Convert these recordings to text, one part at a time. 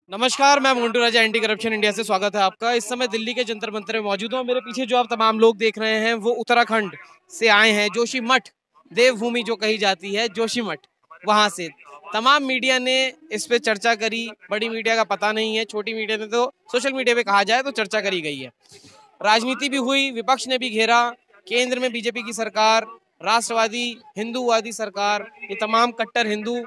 नमस्कार, मैं मोन्टू राजा anti corruption India से स्वागत है आपका। इस समय दिल्ली के जंतर मंतर में मौजूद हूँ। मेरे पीछे जो आप तमाम लोग देख रहे हैं वो उत्तराखंड से आए हैं। जोशीमठ देवभूमि जो कही जाती है, जोशीमठ, वहां से तमाम मीडिया ने इस पे चर्चा करी। बड़ी मीडिया का पता नहीं है, छोटी मीडिया ने तो सोशल मीडिया पे कहा जाए तो चर्चा करी गई है। राजनीति भी हुई, विपक्ष ने भी घेरा। केंद्र में बीजेपी की सरकार, राष्ट्रवादी हिंदूवादी सरकार, ये तमाम कट्टर हिंदू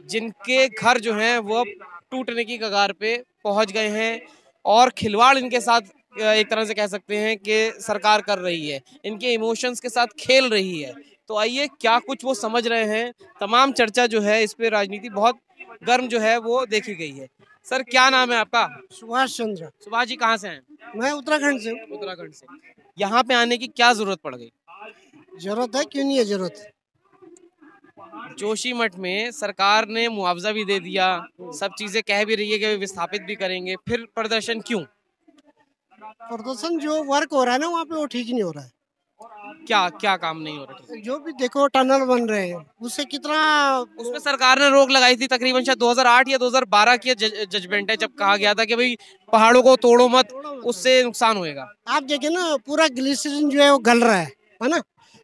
जिनके घर जो हैं वो अब टूटने की कगार पे पहुंच गए हैं और खिलवाड़ इनके साथ एक तरह से कह सकते हैं कि सरकार कर रही है, इनके इमोशंस के साथ खेल रही है। तो आइए क्या कुछ वो समझ रहे हैं। तमाम चर्चा जो है इस पे, राजनीति बहुत गर्म जो है वो देखी गई है। सर, क्या नाम है आपका? सुभाष चंद्र। सुभाष जी, कहाँ से हैं? मैं उत्तराखंड से हूँ। उत्तराखंड से। यहाँ पे आने की क्या जरूरत पड़ गई? जरूरत है, क्यों नहीं है जरूरत। जोशीमठ में सरकार ने मुआवजा भी दे दिया, सब चीजें कह भी रही है कि विस्थापित भी करेंगे, फिर प्रदर्शन क्यों? प्रदर्शन जो वर्क हो रहा है ना वहाँ पे वो ठीक नहीं हो रहा है। क्या क्या काम नहीं हो रहा? जो भी देखो टनल बन रहे हैं उससे कितना उसमें सरकार ने रोक लगाई थी, तकरीबन शायद 2008 या 2012 की जजमेंट है, जब कहा गया था कि भाई पहाड़ों को तोड़ो मत, उससे नुकसान होएगा। आप देखे ना पूरा ग्लिसरीन जो है वो गल रहा है ना।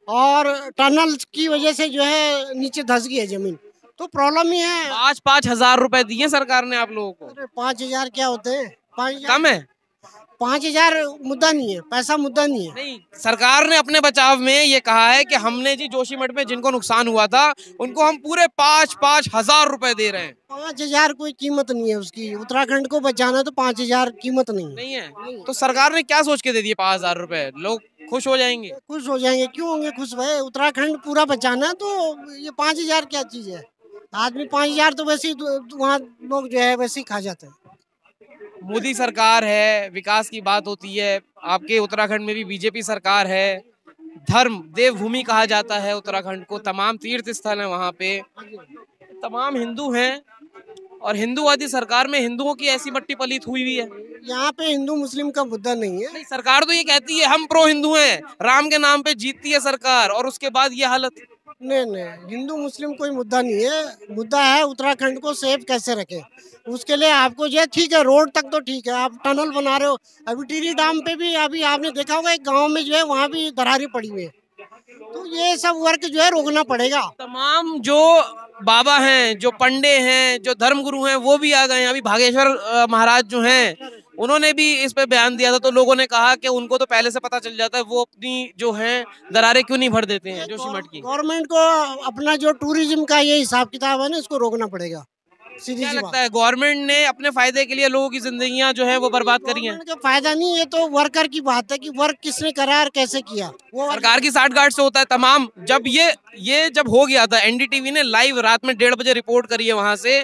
और टनल की वजह से जो है नीचे धंस गई है जमीन, तो प्रॉब्लम ही है। 5,000 रुपए दिए सरकार ने आप लोगों को। अरे 5,000 क्या होते हैं? 5,000 कम है? 5,000 मुद्दा नहीं है, पैसा मुद्दा नहीं है। नहीं, सरकार ने अपने बचाव में ये कहा है कि हमने जी जोशीमठ में जिनको नुकसान हुआ था उनको हम पूरे 5,000 रुपए दे रहे हैं। 5,000 कोई कीमत नहीं है उसकी। उत्तराखंड को बचाना तो 5,000 कीमत नहीं है। नहीं है तो सरकार ने क्या सोच के दे दिए 5,000 रुपए? लोग खुश हो जाएंगे? खुश हो जाएंगे, क्यों होंगे खुश भाई? उत्तराखंड पूरा बचाना है तो ये 5,000 क्या चीज है? आदमी 5,000 तो वैसे ही वहाँ लोग जो है वैसे ही खा जाते हैं। मोदी सरकार है, विकास की बात होती है। आपके उत्तराखंड में भी बीजेपी सरकार है। धर्म देवभूमि कहा जाता है उत्तराखंड को, तमाम तीर्थ स्थल है वहां पे, तमाम हिंदू हैं और हिंदूवादी सरकार में हिंदुओं की ऐसी मट्टी पलीत हुई है। यहाँ पे हिंदू मुस्लिम का मुद्दा नहीं है। नहीं, सरकार तो ये कहती है हम प्रो हिंदू हैं, राम के नाम पे जीतती है सरकार, और उसके बाद ये हालत। नहीं नहीं, हिंदू मुस्लिम कोई मुद्दा नहीं है। मुद्दा है उत्तराखंड को सेफ कैसे रखें। उसके लिए आपको जो है ठीक है, रोड तक तो ठीक है, आप टनल बना रहे हो। अभी टिहरी डैम पे भी अभी आपने देखा होगा एक गांव में जो है वहाँ भी दरारें पड़ी हुई है। तो ये सब वर्क जो है रोकना पड़ेगा। तमाम जो बाबा हैं, जो पंडे हैं, जो धर्मगुरु हैं, वो भी आ गए हैं। अभी भागेश्वर महाराज जो हैं उन्होंने भी इस पे बयान दिया था, तो लोगों ने कहा कि उनको तो पहले से पता चल जाता है, वो अपनी जो है दरारें क्यों नहीं भर देते हैं जोशीमठ की। गवर्नमेंट को अपना जो टूरिज्म का ये हिसाब किताब है ना, इसको रोकना पड़ेगा। सीधी क्या सी लगता बात। है, गवर्नमेंट ने अपने फायदे के लिए लोगों की जिंदगियां जो है वो बर्बाद करी हैं? गवर्नमेंट का फायदा नहीं है, तो वर्कर की बात है कि वर्क किसने करा और कैसे किया। वो सरकार की साठगांठ से होता है तमाम। जब ये जब हो गया था, एनडीटीवी ने लाइव रात में 1:30 बजे रिपोर्ट करी है वहां से,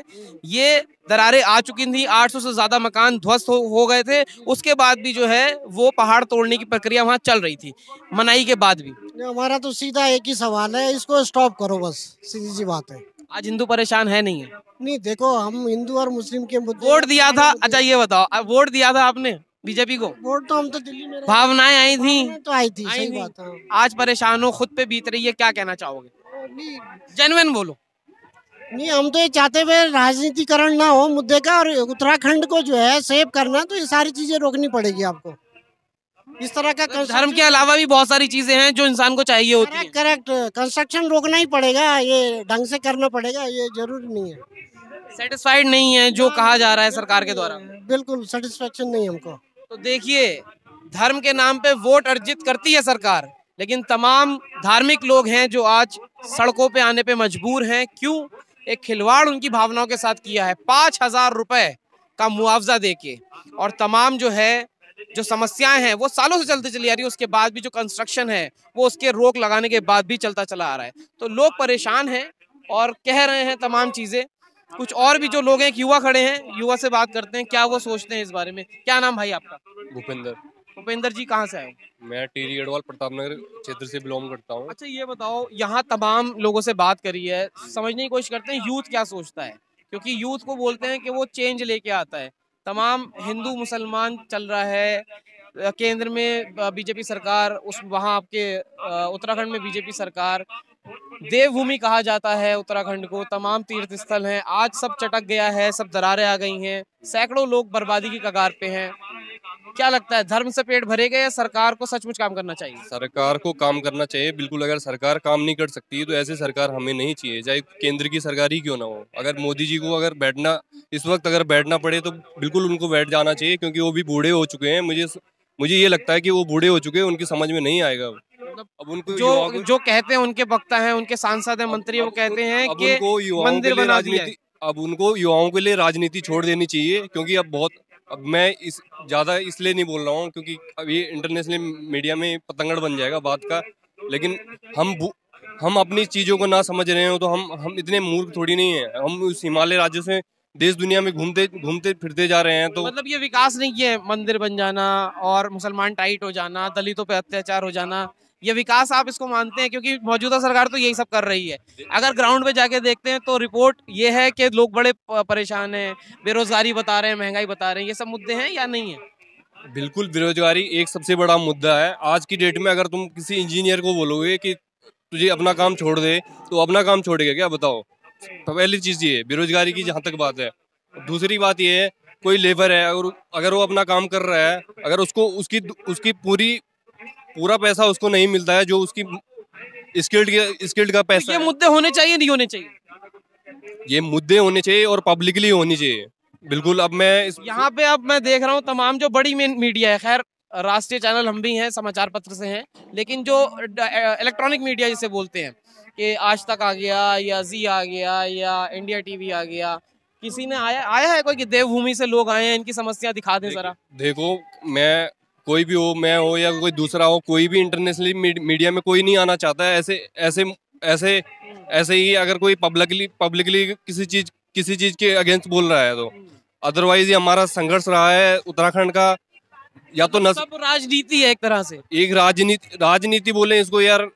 ये दरारें आ चुकी थी, 800 से ज्यादा मकान ध्वस्त हो गए थे। उसके बाद भी जो है वो पहाड़ तोड़ने की प्रक्रिया वहां चल रही थी, मनाई के बाद भी। हमारा तो सीधा एक ही सवाल है, इसको स्टॉप करो बस, सीधी सी बात है। आज हिंदू परेशान है नहीं है? नहीं देखो, हम हिंदू और मुस्लिम के मुद्दे वोट दिया था, अच्छा ये बताओ, अब वोट दिया था आपने बीजेपी को? वोट तो हम तो दिल्ली में भावनाएं आई थी? तो आई थी, आई सही थी। बात है। आज परेशान हो, खुद पे बीत रही है, क्या कहना चाहोगे? नहीं जेन्युइन बोलो। नहीं, हम तो ये चाहते हुए राजनीतिकरण ना हो मुद्दे का, और उत्तराखंड को जो है सेव करना, तो ये सारी चीजें रोकनी पड़ेगी आपको। इस तरह का धर्म के अलावा भी बहुत सारी चीजें हैं जो इंसान को चाहिए होती हैं। करेक्ट, कंस्ट्रक्शन रोकना ही पड़ेगा, ये ढंग से करना पड़ेगा, ये जरूरी नहीं है। सेटिस्फाइड नहीं है जो कहा जा रहा है सरकार के द्वारा? बिल्कुल सेटिस्फेक्शन नहीं हमको। तो देखिए, धर्म के नाम पे वोट अर्जित करती है सरकार, लेकिन तमाम धार्मिक लोग हैं जो आज सड़कों पे आने पे मजबूर हैं। क्यों? एक खिलवाड़ उनकी भावनाओं के साथ किया है, 5,000 रुपए का मुआवजा देके। और तमाम जो है जो समस्याएं हैं वो सालों से चलती चली आ रही है, उसके बाद भी जो कंस्ट्रक्शन है वो उसके रोक लगाने के बाद भी चलता चला आ रहा है। तो लोग परेशान हैं और कह रहे हैं तमाम चीजें। कुछ और भी जो लोग हैं, एक युवा खड़े हैं, युवा से बात करते हैं, क्या वो सोचते हैं इस बारे में। क्या नाम भाई आपका? भूपेंद्र। भूपेंद्र जी, कहाँ से आए हो? मैं टिहरी गढ़वाल प्रतापनगर क्षेत्र से बिलोंग करता हूँ। अच्छा ये बताओ, यहाँ तमाम लोगों से बात करी है, समझने की कोशिश करते हैं यूथ क्या सोचता है, क्योंकि यूथ को बोलते हैं कि वो चेंज लेके आता है। तमाम हिंदू मुसलमान चल रहा है, केंद्र में बीजेपी सरकार, उस वहाँ आपके उत्तराखंड में बीजेपी सरकार, देवभूमि कहा जाता है उत्तराखंड को, तमाम तीर्थ स्थल हैं, आज सब चटक गया है, सब दरारें आ गई हैं, सैकड़ों लोग बर्बादी की कगार पे हैं। क्या लगता है, धर्म से पेट भरेगा या सरकार को सचमुच काम करना चाहिए? सरकार को काम करना चाहिए बिल्कुल। अगर सरकार काम नहीं कर सकती तो ऐसे सरकार हमें नहीं चाहिए, चाहे केंद्र की सरकार ही क्यों ना हो। अगर मोदी जी को अगर बैठना इस वक्त अगर बैठना पड़े तो बिल्कुल उनको बैठ जाना चाहिए, क्योंकि वो भी बूढ़े हो चुके हैं। मुझे ये लगता है कि वो बूढ़े हो चुके हैं, उनकी समझ में नहीं आएगा। अब उनको जो कहते हैं, उनके वक्ता हैं, उनके सांसद हैं, मंत्री, वो कहते हैं कि मंदिर बना दिया है। अब उनको युवाओं के लिए राजनीति छोड़ देनी चाहिए, क्योंकि अब मैं इस ज्यादा इसलिए नहीं बोल रहा हूँ क्योंकि अब ये इंटरनेशनल मीडिया में पतंगड़ बन जाएगा बात का। लेकिन हम अपनी चीजों को ना समझ रहे हो तो हम इतने मूर्ख थोड़ी नहीं है। हम उस हिमालय राज्य से देश दुनिया में घूमते घूमते फिरते जा रहे हैं। तो मतलब ये विकास नहीं है, मंदिर बन जाना और मुसलमान टाइट हो जाना, दलितों पे अत्याचार हो जाना, ये विकास आप इसको मानते हैं? क्योंकि मौजूदा सरकार तो यही सब कर रही है। अगर ग्राउंड पे जाके देखते हैं तो रिपोर्ट ये है कि लोग बड़े परेशान हैं, बेरोजगारी बता रहे हैं, महंगाई बता रहे हैं, ये सब मुद्दे हैं या नहीं है? बिल्कुल, बेरोजगारी एक सबसे बड़ा मुद्दा है आज की डेट में। अगर तुम किसी इंजीनियर को बोलोगे कि तुझे अपना काम छोड़ दे तो अपना काम छोड़ेगा क्या, बताओ? तो पहली चीज ये बेरोजगारी की जहाँ तक बात है। दूसरी बात ये है, कोई लेबर है अगर वो अपना काम कर रहा है, अगर उसको उसकी पूरा पैसा उसको नहीं मिलता है जो उसकी स्किल्ड का पैसा ये मुद्दे होने चाहिए, नहीं होने चाहिए? ये मुद्दे होने चाहिए और पब्लिकली होनी चाहिए बिल्कुल। अब मैं यहाँ पे अब मैं देख रहा हूँ तमाम जो बड़ी मीडिया है, खैर राष्ट्रीय चैनल हम भी हैं, समाचार पत्र से हैं, लेकिन जो इलेक्ट्रॉनिक मीडिया जिसे बोलते हैं कि आज तक आ गया या जी आ गया या इंडिया टीवी आ गया, किसी ने आया है कोई कि देवभूमि से लोग आए हैं, इनकी समस्या दिखा दें जरा? देखो, मैं कोई भी हो, मैं हो या कोई दूसरा हो, कोई भी इंटरनेशनली मीडिया में कोई नहीं आना चाहता है। ऐसे ही अगर कोई पब्लिकली किसी चीज के अगेंस्ट बोल रहा है तो अदरवाइज ये हमारा संघर्ष रहा है उत्तराखंड का। या तो सब राजनीति है एक तरह से, एक राजनीति बोले इसको यार,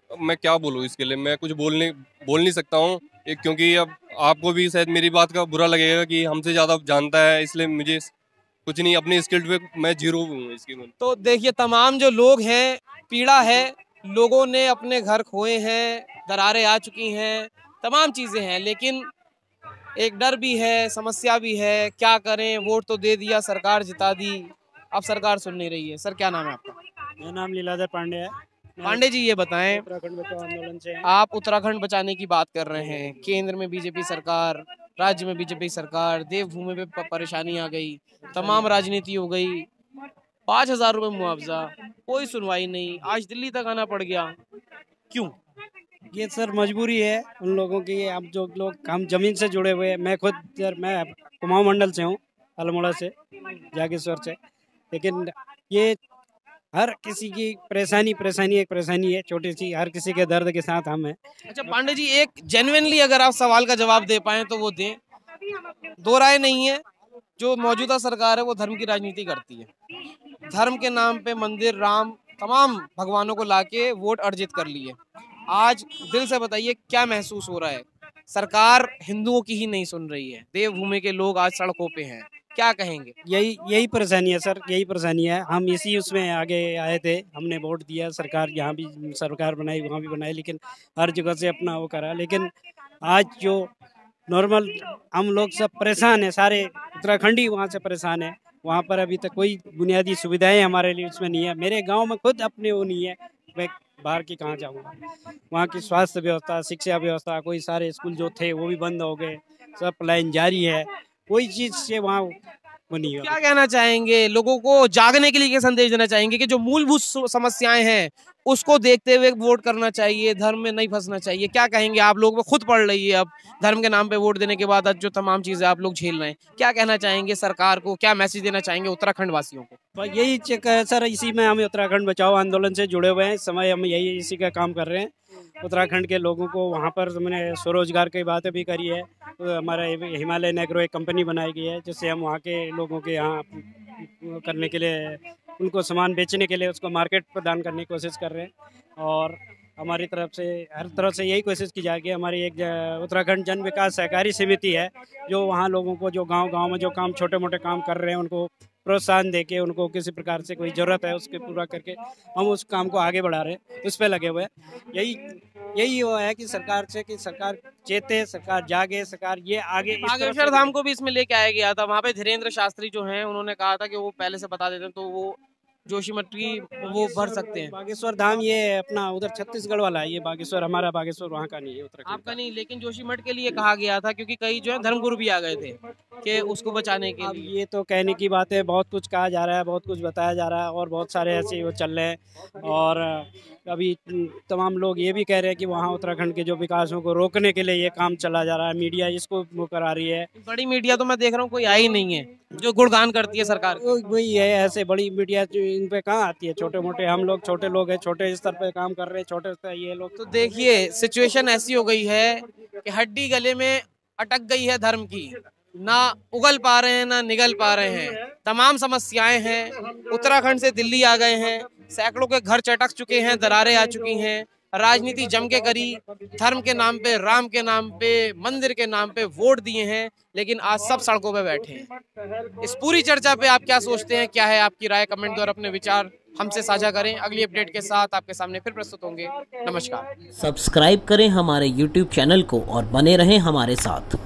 मैं क्या बोलूँ इसके लिए, मैं कुछ बोल नहीं सकता हूँ। क्योंकि अब आपको भी शायद मेरी बात का बुरा लगेगा कि हमसे ज्यादा जानता है, इसलिए मुझे कुछ नहीं, अपने स्किल्ड पे मैं जीरो हूँ इसकी। तो देखिए, तमाम जो लोग हैं, पीड़ा है, लोगों ने अपने घर खोए हैं, दरारें आ चुकी हैं, तमाम चीजें हैं, लेकिन एक डर भी है, समस्या भी है। क्या करें, वोट तो दे दिया, सरकार जिता दी, अब सरकार सुन नहीं रही है। सर, क्या नाम है आपका? मेरा नाम लीलाधर पांडे है। पांडे जी, ये बताएं, उत्तराखंड बचाओ आंदोलन से आप उत्तराखंड बचाने की बात कर रहे हैं, केंद्र में बीजेपी सरकार, राज्य में बीजेपी सरकार, देवभूमि पे परेशानी आ गई, तमाम राजनीति हो गई, 5,000 रुपये मुआवजा, कोई सुनवाई नहीं, आज दिल्ली तक आना पड़ गया, क्यों? ये सर मजबूरी है उन लोगों की। अब जो लोग हम जमीन से जुड़े हुए हैं, मैं कुमाऊं मंडल से हूँ, अल्मोड़ा से, जागेश्वर से, लेकिन ये हर किसी की परेशानी है, छोटी सी, हर किसी के दर्द के साथ हम हैं। अच्छा पांडे जी, एक जेन्युइनली अगर आप सवाल का जवाब दे पाएं तो वो दें। दो राय नहीं है, जो मौजूदा सरकार है वो धर्म की राजनीति करती है, धर्म के नाम पे मंदिर, राम, तमाम भगवानों को लाके वोट अर्जित कर लिए। आज दिल से बताइए, क्या महसूस हो रहा है? सरकार हिंदुओं की ही नहीं सुन रही है, देवभूमि के लोग आज सड़कों पे हैं, क्या कहेंगे? यही परेशानी है सर, यही परेशानी है। हम इसी उसमें आगे आए थे, हमने वोट दिया, सरकार यहाँ भी सरकार बनाई, वहाँ भी बनाई, लेकिन हर जगह से अपना वो करा। लेकिन आज जो नॉर्मल हम लोग सब परेशान है, सारे उत्तराखंडी वहाँ से परेशान है। वहाँ पर अभी तक कोई बुनियादी सुविधाएं हमारे लिए उसमें नहीं है। मेरे गांव में खुद अपने वो नहीं है, मैं बाहर की कहाँ जाऊँगा। वहाँ की स्वास्थ्य व्यवस्था, शिक्षा व्यवस्था, कोई सारे स्कूल जो थे वो भी बंद हो गए, सब पलायन जारी है, कोई चीज़ से वहाँ वो नहीं है। क्या कहना चाहेंगे लोगों को, जागने के लिए क्या संदेश देना चाहेंगे कि जो मूलभूत समस्याएं हैं उसको देखते हुए वोट करना चाहिए, धर्म में नहीं फंसना चाहिए? क्या कहेंगे आप? लोग में खुद पड़ रही है अब धर्म के नाम पे वोट देने के बाद, आज जो तमाम चीजें आप लोग झेल रहे हैं, क्या कहना चाहेंगे सरकार को, क्या मैसेज देना चाहेंगे उत्तराखंड वासियों को? तो यही चेक है सर, इसी में हम उत्तराखंड बचाओ आंदोलन से जुड़े हुए हैं। इस समय हम यही इसी का काम कर रहे हैं। उत्तराखंड के लोगों को वहाँ पर मैंने स्वरोजगार की बातें भी करी है। तो हमारा हिमालय नेग्रो एक कंपनी बनाई गई है, जिससे हम वहाँ के लोगों के यहाँ करने के लिए, उनको सामान बेचने के लिए उसको मार्केट प्रदान करने की कोशिश कर रहे हैं। और हमारी तरफ से हर तरफ से यही कोशिश की जाएगी। हमारी एक उत्तराखंड जन विकास सहकारी समिति है, जो वहाँ लोगों को जो गांव में जो काम, छोटे मोटे काम कर रहे हैं, उनको प्रोत्साहन देके, उनको किसी प्रकार से कोई ज़रूरत है उसके पूरा करके हम उस काम को आगे बढ़ा रहे हैं, उस पर लगे हुए हैं। यही वो है कि सरकार से कि सरकार चेते, सरकार जागे, सरकार ये आगे इस तरफ बागेश्वर से धाम को भी इसमें लेके आया गया था। वहां पे धीरेन्द्र शास्त्री जो हैं उन्होंने कहा था कि वो पहले से बता देते हैं तो वो जोशीमठ की वो भर सकते हैं। बागेश्वर धाम ये अपना उधर छत्तीसगढ़ वाला है, ये बागेश्वर हमारा बागेश्वर वहाँ का नहीं है, उत्तराखंड आपका नहीं, लेकिन जोशीमठ के लिए कहा गया था क्योंकि कई जो है धर्मगुरु भी आ गए थे कि उसको बचाने के अब लिए। ये तो कहने की बात है, बहुत कुछ कहा जा रहा है, बहुत कुछ बताया जा रहा है और बहुत सारे ऐसे वो चल रहे हैं। और अभी तमाम लोग ये भी कह रहे हैं कि वहाँ उत्तराखंड के जो विकासों को रोकने के लिए ये काम चला जा रहा है, मीडिया इसको वो करा रही है। बड़ी मीडिया तो मैं देख रहा हूँ कोई आई नहीं है जो गुणगान करती है सरकार की। वही है, ऐसे बड़ी मीडिया जो इन पे कहाँ आती है, छोटे मोटे हम लोग छोटे लोग हैं, छोटे स्तर पे काम कर रहे हैं, छोटे स्तर ये लोग। तो देखिए सिचुएशन ऐसी हो गई है कि हड्डी गले में अटक गई है धर्म की, ना उगल पा रहे हैं ना निगल पा रहे हैं। तमाम समस्याएं हैं। उत्तराखंड से दिल्ली आ गए हैं, सैकड़ों के घर चटक चुके हैं, दरारें आ चुकी हैं, राजनीति जम के करी, धर्म के नाम पे, राम के नाम पे, मंदिर के नाम पे वोट दिए हैं, लेकिन आज सब सड़कों पे बैठे हैं। इस पूरी चर्चा पे आप क्या सोचते हैं, क्या है आपकी राय? कमेंट द्वारा अपने विचार हमसे साझा करें। अगली अपडेट के साथ आपके सामने फिर प्रस्तुत होंगे। नमस्कार। सब्सक्राइब करें हमारे YouTube चैनल को और बने रहें हमारे साथ।